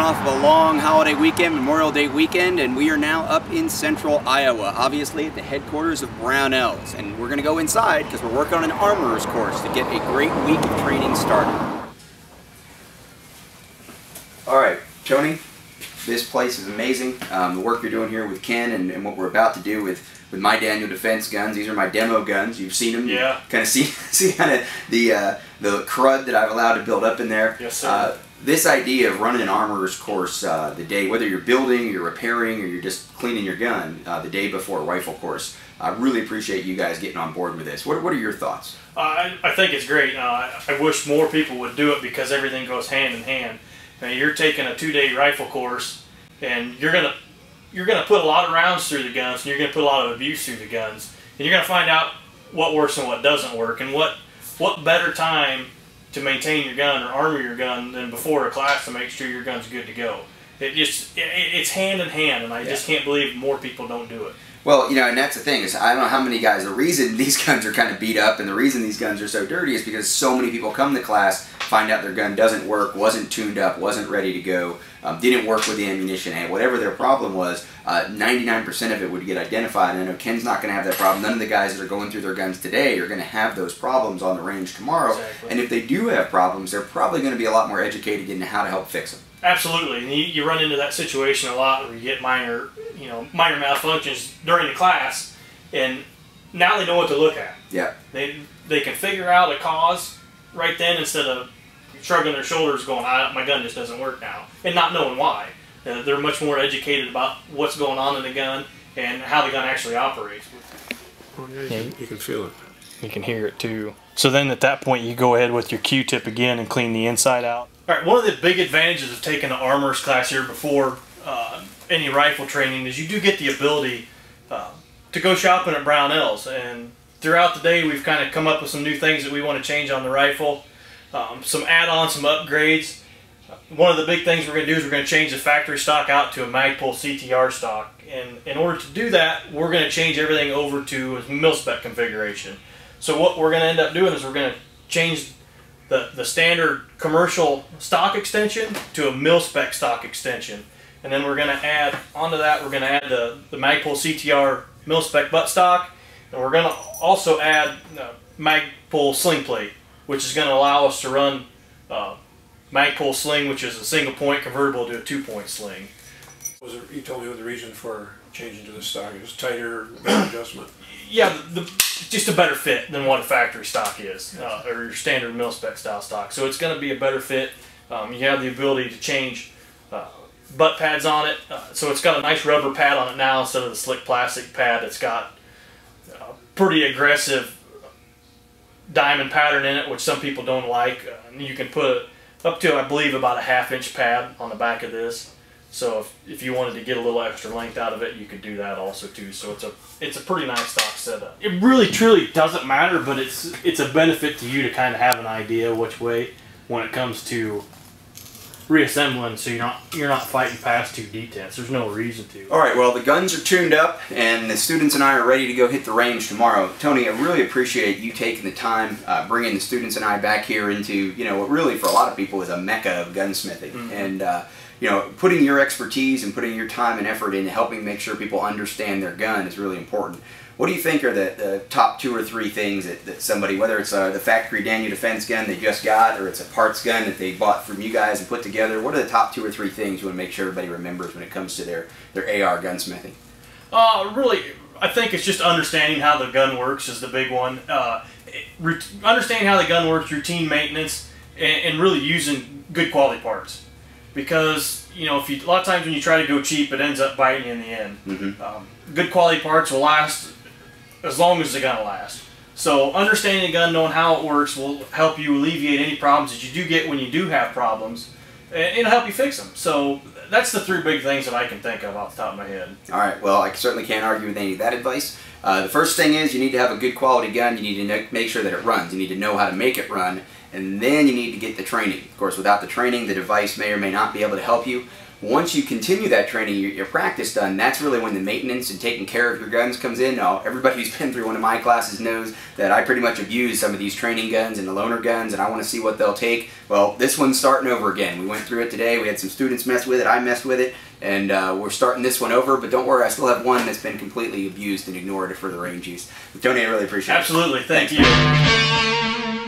off of a long holiday weekend, Memorial Day weekend, and we are now up in central Iowa, obviously at the headquarters of Brownell's. And we're going to go inside because we're working on an armorer's course to get a great week of training started. Alright, Tony, this place is amazing. The work you're doing here with Ken and what we're about to do with my Daniel Defense guns. These are my demo guns. You've seen them. Yeah. Kind of see kind of the crud that I've allowed to build up in there. Yes, sir. This idea of running an armorer's course the day, whether you're building, you're repairing, or you're just cleaning your gun the day before a rifle course, I really appreciate you guys getting on board with this. What are your thoughts? I think it's great. I wish more people would do it because everything goes hand in hand. I mean, you're taking a 2-day rifle course, and you're gonna put a lot of rounds through the guns, and you're gonna put a lot of abuse through the guns, and you're gonna find out what works and what doesn't work, and what better time to maintain your gun or armor your gun than before a class to make sure your gun's good to go. It's hand in hand, and I just can't believe more people don't do it. Well, you know, and that's the thing is I don't know how many guys. The reason these guns are kind of beat up and the reason these guns are so dirty is because so many people come to class, find out their gun doesn't work, wasn't tuned up, wasn't ready to go, didn't work with the ammunition, and whatever their problem was, 99% of it would get identified. And I know Ken's not going to have that problem. None of the guys that are going through their guns today are going to have those problems on the range tomorrow. Exactly. And if they do have problems, they're probably going to be a lot more educated in how to help fix them. Absolutely, and you run into that situation a lot where you get minor malfunctions during the class, and now they know what to look at. Yeah. They can figure out a cause right then instead of shrugging their shoulders going, my gun just doesn't work now, and not knowing why. They're much more educated about what's going on in the gun and how the gun actually operates. Oh yeah, you can feel it. You can hear it too. So then at that point you go ahead with your Q-tip again and clean the inside out. Alright, one of the big advantages of taking an armorer's class here before any rifle training is you do get the ability to go shopping at Brownell's, and throughout the day we've kind of come up with some new things that we want to change on the rifle, some add-ons, some upgrades. One of the big things we're going to do is we're going to change the factory stock out to a Magpul CTR stock, and in order to do that we're going to change everything over to a mil-spec configuration. So what we're going to end up doing is we're going to change the standard commercial stock extension to a mil-spec stock extension. And then we're going to add, onto that, we're going to add the Magpul CTR mil-spec buttstock. And we're going to also add Magpul sling plate, which is going to allow us to run Magpul sling, which is a single point convertible to a 2-point sling. You told me what the reason for changing to the stock is tighter, better adjustment. Yeah, just a better fit than what a factory stock is, or your standard mil-spec style stock. So it's going to be a better fit. You have the ability to change butt pads on it. So it's got a nice rubber pad on it now instead of the slick plastic pad that's got pretty aggressive diamond pattern in it, which some people don't like. You can put up to, I believe, about a 1/2-inch pad on the back of this. So if you wanted to get a little extra length out of it, you could do that also too. So it's a pretty nice stock setup. It really truly doesn't matter, but it's a benefit to you to kind of have an idea which way when it comes to reassembling, so you're not fighting past 2D tests. There's no reason to. All right, well, the guns are tuned up, and the students and I are ready to go hit the range tomorrow. Tony, I really appreciate you taking the time, bringing the students and I back here into, you know, what really for a lot of people is a mecca of gunsmithing. Mm-hmm. And you know, putting your expertise and putting your time and effort into helping make sure people understand their gun is really important. What do you think are the top 2 or 3 things that somebody, whether it's the factory Daniel Defense gun they just got, or it's a parts gun that they bought from you guys and put together, what are the top 2 or 3 things you want to make sure everybody remembers when it comes to their AR gunsmithing? Really, I think it's just understanding how the gun works is the big one. Understanding how the gun works, routine maintenance, and really using good quality parts. Because, you know, a lot of times when you try to go cheap, it ends up biting you in the end. Mm-hmm. Good quality parts will last as long as the gun will last. So understanding the gun, knowing how it works, will help you alleviate any problems that you do get when you do have problems, and it'll help you fix them. So that's the 3 big things that I can think of off the top of my head. All right, well, I certainly can't argue with any of that advice. The first thing is you need to have a good quality gun. You need to make sure that it runs. You need to know how to make it run, and then you need to get the training. Of course, without the training, the device may or may not be able to help you. once you continue that training, your practice done, that's really when the maintenance and taking care of your guns comes in. Now, everybody who's been through one of my classes knows that I pretty much abuse some of these training guns and the loaner guns, and I want to see what they'll take. Well, this one's starting over again. We went through it today. We had some students mess with it. I messed with it, and we're starting this one over. But don't worry, I still have one that's been completely abused and ignored for the range use. But Tony, I really appreciate it. Absolutely. Thank you.